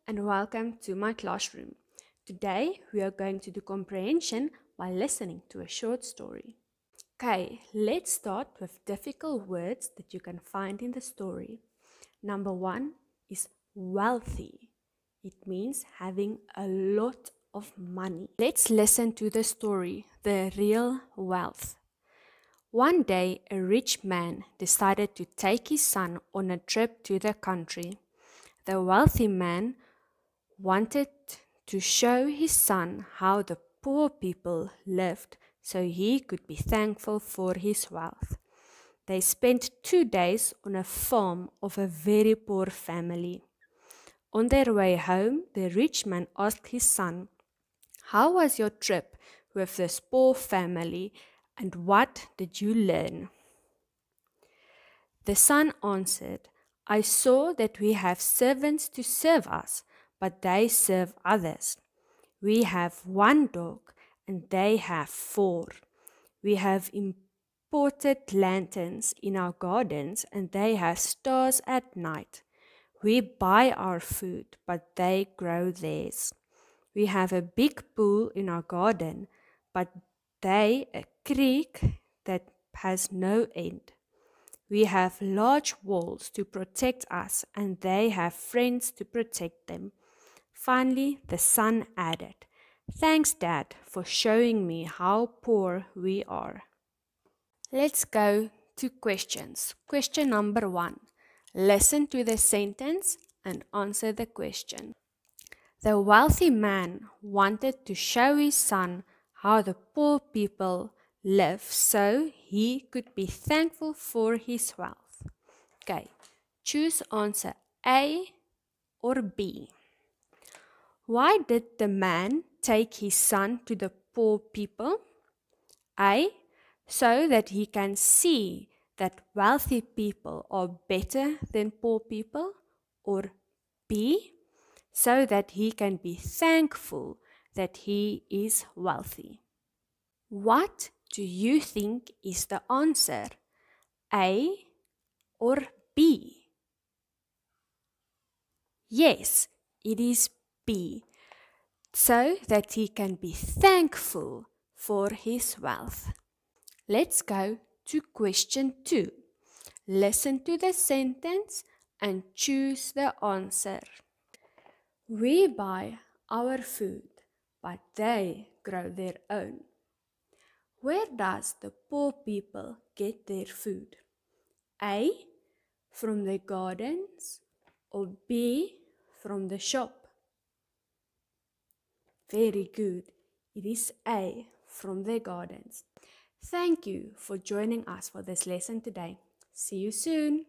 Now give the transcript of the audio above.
and welcome to my classroom. Today we are going to do comprehension by listening to a short story. Okay, let's start with difficult words that you can find in the story. Number 1 is wealthy. It means having a lot of money. Let's listen to the story, The Real Wealth. One day, a rich man decided to take his son on a trip to the country. The wealthy man wanted to show his son how the poor people lived so he could be thankful for his wealth. They spent 2 days on a farm of a very poor family. On their way home, the rich man asked his son, "How was your trip with this poor family and what did you learn?" The son answered, "I saw that we have servants to serve us, but they serve others. We have one dog, and they have 4. We have imported lanterns in our gardens, and they have stars at night. We buy our food, but they grow theirs. We have a big pool in our garden, but they a creek that has no end. We have large walls to protect us, and they have friends to protect them." Finally, the son added, "Thanks, Dad, for showing me how poor we are." Let's go to questions. Question number 1. Listen to the sentence and answer the question. The wealthy man wanted to show his son how the poor people live so he could be thankful for his wealth. Okay, choose answer A or B. Why did the man take his son to the poor people? A, so that he can see that wealthy people are better than poor people, or B, so that he can be thankful that he is wealthy. What do you think is the answer? A or B? Yes, it is B, so that he can be thankful for his wealth. Let's go to question 2. Listen to the sentence and choose the answer. We buy our food, but they grow their own. Where does the poor people get their food? A, from the gardens, or B, from the shop? Very good. It is A, from the gardens. Thank you for joining us for this lesson today. See you soon.